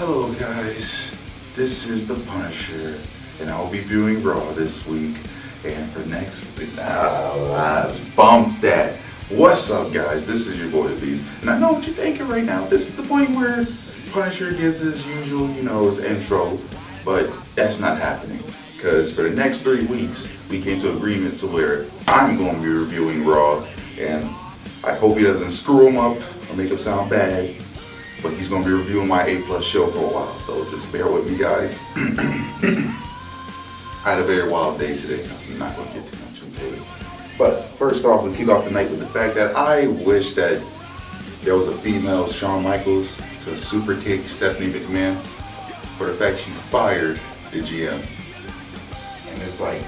Hello guys, this is the Punisher, and I'll be viewing Raw this week. And for next week, bump that. What's up guys, this is your boy The Beast, and I know what you're thinking right now. This is the point where Punisher gives his usual, his intro, but that's not happening. Because for the next 3 weeks, we came to agreement to where I'm going to be reviewing Raw, and I hope he doesn't screw him up or make him sound bad. But he's going to be reviewing my A+ show for a while, so just bear with me, guys. I had a very wild day today. I'm not going to get too much into it. But first off, we kick off the night with the fact that I wish that there was a female Shawn Michaels to super kick Stephanie McMahon for the fact she fired the GM. And it's like,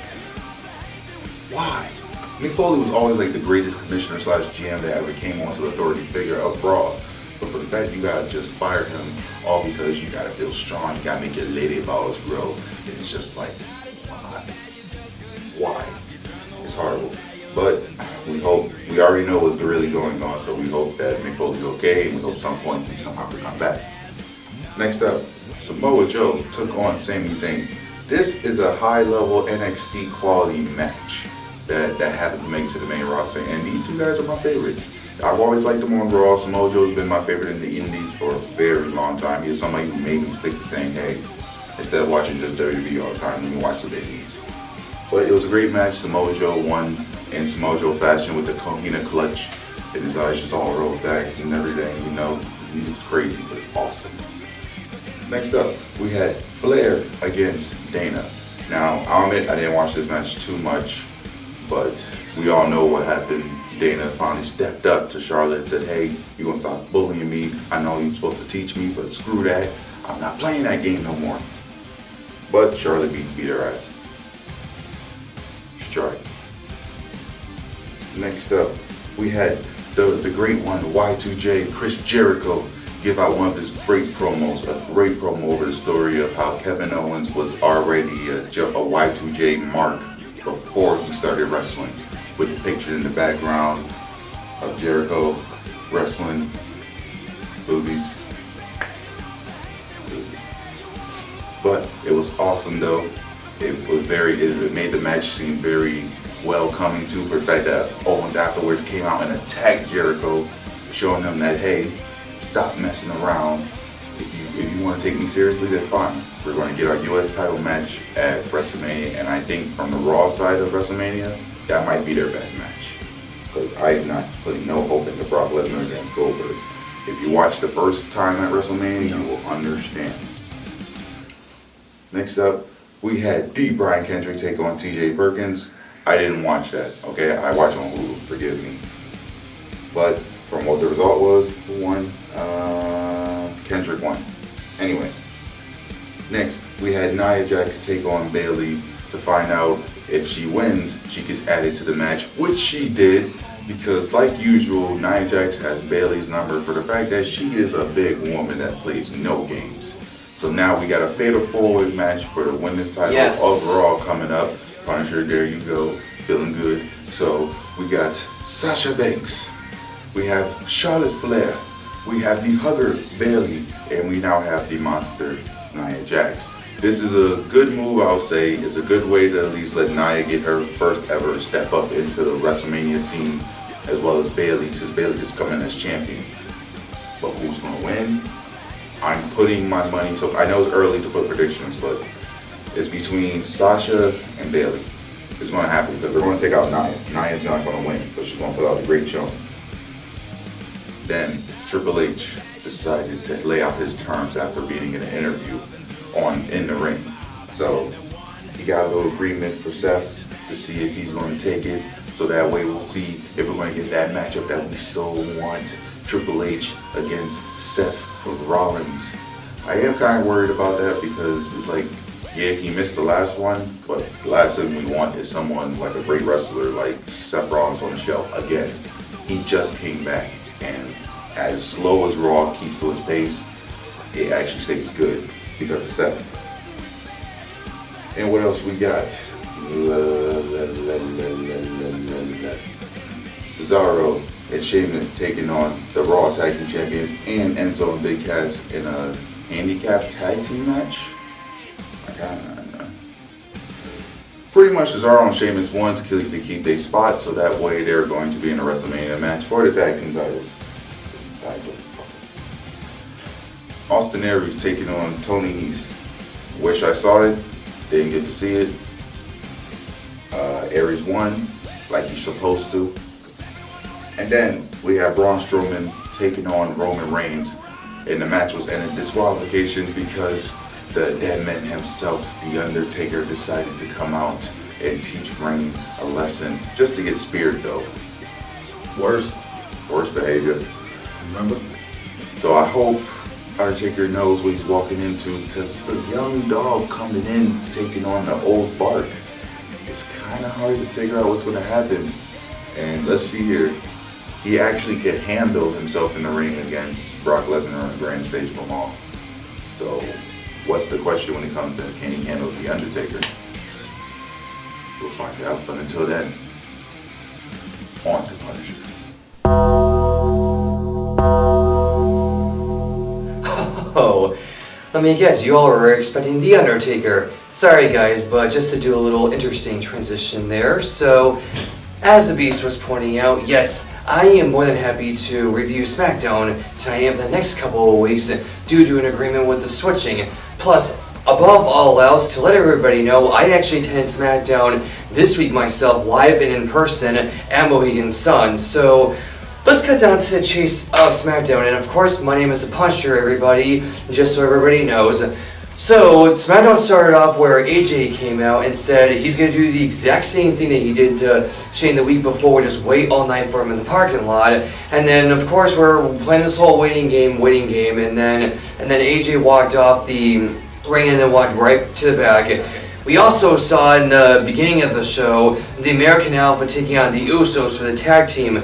why? Mick Foley was always like the greatest commissioner / GM that ever came onto authority figure of Raw. But for the fact you gotta just fire him all because you gotta feel strong, you gotta make your lady balls grow, it's just like, why? It's horrible. But we already know what's really going on, so we hope that Mick Foley's okay, and we hope at some point he somehow can come back. Next up, Samoa Joe took on Sami Zayn. This is a high-level NXT quality match that happened to make it to the main roster, and these two guys are my favorites. I've always liked him on Raw. Samoa Joe's been my favorite in the Indies for a very long time. He was somebody who made me stick to saying, hey, instead of watching just WWE all the time, let me watch the Indies. But it was a great match. Samoa Joe won in Samoa Joe fashion with the Cohina clutch, and his eyes just all rolled back and everything. He was crazy, but it's awesome. Next up, we had Flair against Dana. Now, I'll admit I didn't watch this match too much, but we all know what happened. Dana finally stepped up to Charlotte and said, hey, you're going to stop bullying me. I know you're supposed to teach me, but screw that. I'm not playing that game no more. But Charlotte beat her ass. She tried. Next up, we had the great one, Y2J, Chris Jericho, give out one of his great promos, a great promo over the story of how Kevin Owens was already a Y2J mark before he started wrestling, with the picture in the background of Jericho wrestling, boobies. But it was awesome though. It made the match seem very welcoming too, for the fact that Owens afterwards came out and attacked Jericho, showing him that, hey, stop messing around. If you want to take me seriously, then fine. We're going to get our US title match at WrestleMania, and I think from the Raw side of WrestleMania, that might be their best match. Because I'm not putting no hope into Brock Lesnar against Goldberg. If you watch the first time at WrestleMania, you will understand. Next up, we had the Brian Kendrick take on TJ Perkins. I didn't watch that, okay? I watched on Hulu, forgive me. But from what the result was, who won? Kendrick won. Anyway, next we had Nia Jax take on Bayley to find out if she wins, she gets added to the match, which she did, because like usual, Nia Jax has Bayley's number for the fact that she is a big woman that plays no games. So now we got a fatal four-way match for the women's title overall coming up. Punisher, there you go, feeling good. So we got Sasha Banks, we have Charlotte Flair, we have the Hugger Bayley, and we now have the monster Nia Jax. This is a good move, I'll say. It's a good way to at least let Nia get her first ever step up into the WrestleMania scene, as well as Bayley, since Bayley is coming as champion. But who's going to win? I'm putting my money, so I know it's early to put predictions, but it's between Sasha and Bayley. It's going to happen because they're going to take out Nia. Nia's not going to win, but she's going to put out a great show. Then Triple H decided to lay out his terms after being in an interview in the ring. So he got a little agreement for Seth to see if he's going to take it. So that way we'll see if we're going to get that matchup that we so want. Triple H against Seth Rollins. I am kind of worried about that because it's like, yeah, he missed the last one, but the last thing we want is someone like a great wrestler like Seth Rollins on the show. Again, he just came back, and as slow as Raw keeps to its pace, it actually stays good because of Seth. And what else we got? Cesaro and Sheamus taking on the Raw Tag Team Champions and Enzo and Big Cass in a handicap tag team match. Pretty much Cesaro and Sheamus won to keep their spot, so that way they're going to be in a WrestleMania match for the tag team titles. Austin Aries taking on Tony Nese. Wish I saw it, didn't get to see it. Aries won like he's supposed to. And then we have Braun Strowman taking on Roman Reigns, and the match was ended disqualification because the dead man himself, The Undertaker, decided to come out and teach Reigns a lesson just to get speared though. Worst behavior. Remember? So I hope Undertaker knows what he's walking into, because it's a young dog coming in taking on the old Bart. It's kind of hard to figure out what's going to happen. And let's see here. He actually can handle himself in the ring against Brock Lesnar on the Grand Stage of them all. So what's the question when it comes to can he handle The Undertaker? We'll find out. But until then, on to Punisher. Oh, let me guess, you all were expecting The Undertaker. Sorry guys, but just to do a little interesting transition there. So, as the Beast was pointing out, yes, I am more than happy to review Smackdown tonight and for the next couple of weeks due to an agreement with the switching. Plus, above all else, to let everybody know, I actually attended Smackdown this week myself, live and in person at Mohegan Sun. So, let's cut down to the chase of Smackdown, and of course, my name is The Punisher, everybody, just so everybody knows. So, Smackdown started off where AJ came out and said he's going to do the exact same thing that he did to Shane the week before, just wait all night for him in the parking lot. And then, of course, we're playing this whole waiting game, and then AJ walked off the ring and then walked right to the back. We also saw in the beginning of the show the American Alpha taking on the Usos for the tag team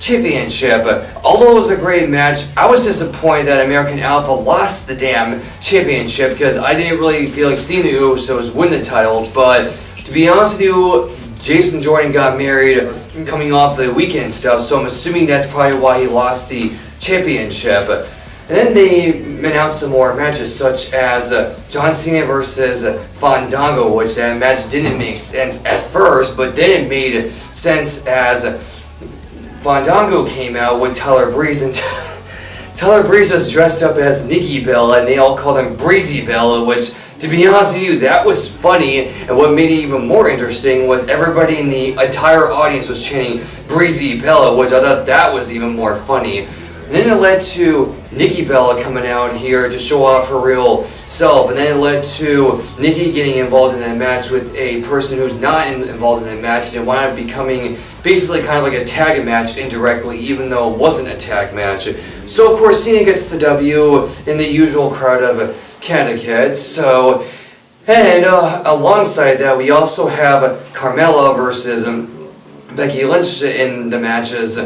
championship. Although it was a great match, I was disappointed that American Alpha lost the damn championship because I didn't really feel like seeing the Usos win the titles. But to be honest with you, Jason Jordan got married coming off the weekend stuff, so I'm assuming that's probably why he lost the championship. And then they announced some more matches, such as John Cena versus Fandango, which that match didn't make sense at first, but then it made sense as Fandango came out with Tyler Breeze, and Tyler Breeze was dressed up as Nikki Bella, and they all called him Breezy Bella, which, to be honest with you, that was funny, and what made it even more interesting was everybody in the entire audience was chanting Breezy Bella, which I thought that was even more funny. And then it led to Nikki Bella coming out here to show off her real self, and then it led to Nikki getting involved in that match with a person who's not involved in that match, and it wound up becoming basically kind of like a tag match indirectly, even though it wasn't a tag match. So of course Cena gets the W in the usual crowd of Connecticut. So, and alongside that we also have Carmella versus Becky Lynch in the matches.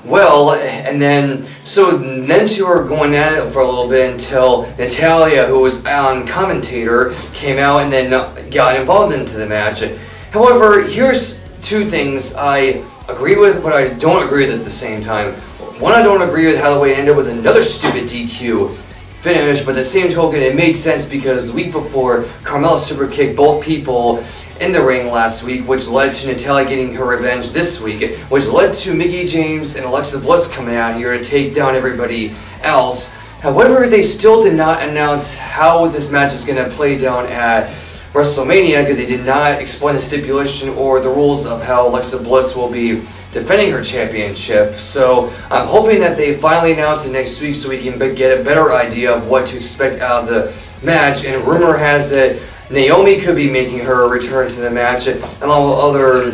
Well, and then two are going at it for a little bit until Natalya, who was on commentator, came out and then got involved into the match. However, here's two things I agree with, but I don't agree with at the same time. One, I don't agree with how the way it ended with another stupid DQ finish, but the same token, it made sense because the week before, Carmella super kicked both people in the ring last week, which led to Natalya getting her revenge this week, which led to Mickie James and Alexa Bliss coming out here to take down everybody else. However, they still did not announce how this match is going to play down at WrestleMania because they did not explain the stipulation or the rules of how Alexa Bliss will be defending her championship. So I'm hoping that they finally announce it next week so we can get a better idea of what to expect out of the match. And rumor has it Naomi could be making her return to the match, along with other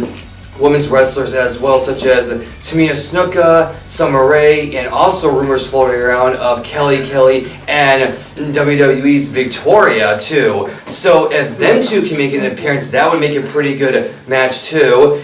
women's wrestlers as well, such as Tamina Snuka, Summer Rae, and also rumors floating around of Kelly and WWE's Victoria too. So if them two can make an appearance, that would make a pretty good match too.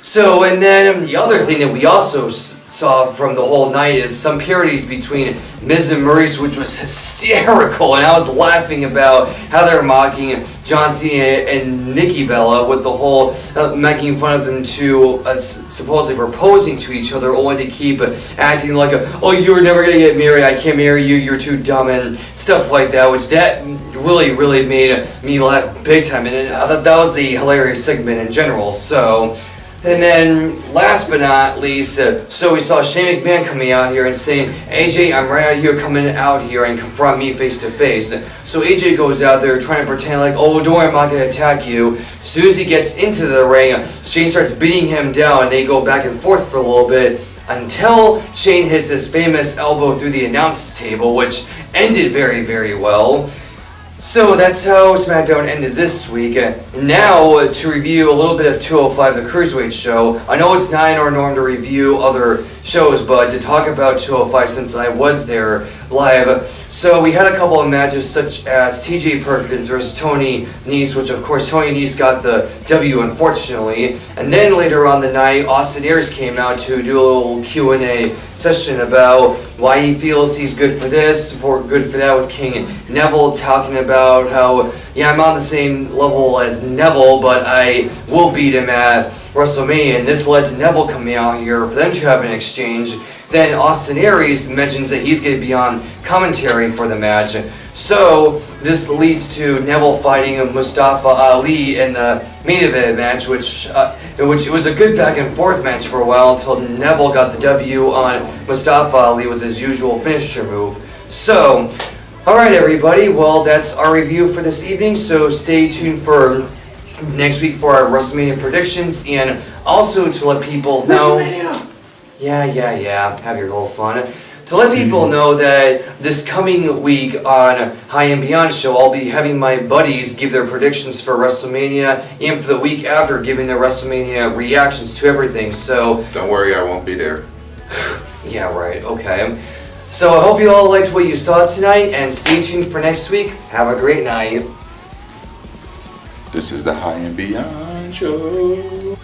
So, and then the other thing that we also saw from the whole night is some parodies between Miz and Maurice, which was hysterical, and I was laughing about how they were mocking John Cena and Nikki Bella with the whole making fun of them two supposedly proposing to each other, only to keep acting like oh, you're never gonna get married, I can't marry you, you're too dumb, and stuff like that, which that really made me laugh big time, and I thought that was a hilarious segment in general. So. And then, last but not least, so we saw Shane McMahon coming out here and saying, AJ, I'm right out here coming out here and confront me face to face. So AJ goes out there trying to pretend like, oh, don't worry, I'm not going to attack you. As soon as he gets into the ring, Shane starts beating him down, and they go back and forth for a little bit until Shane hits his famous elbow through the announce table, which ended very well. So that's how Smackdown ended this week. Now, to review a little bit of 205, the Cruiserweight show. I know it's not in our norm to review other shows, but to talk about 205 since I was there live. So we had a couple of matches such as TJ Perkins versus Tony Nese, which of course Tony Nese got the W unfortunately. And then later on the night, Austin Aries came out to do a little Q&A session about why he feels he's good for this, good for that with King Neville, talking about how, yeah, I'm on the same level as Neville, but I will beat him at WrestleMania, and this led to Neville coming out here for them to have an exchange. Then Austin Aries mentions that he's going to be on commentary for the match. So this leads to Neville fighting Mustafa Ali in the main event match, which it was a good back and forth match for a while until Neville got the W on Mustafa Ali with his usual finisher move. So, alright everybody, well that's our review for this evening, so stay tuned for next week for our WrestleMania predictions, and also to let people know... WrestleMania! Yeah, have your little fun. To let people know that this coming week on High and Beyond show, I'll be having my buddies give their predictions for WrestleMania, and for the week after, giving their WrestleMania reactions to everything, so... Don't worry, I won't be there. Yeah, right, okay. So I hope you all liked what you saw tonight, and stay tuned for next week. Have a great night. This is the High and Beyond show.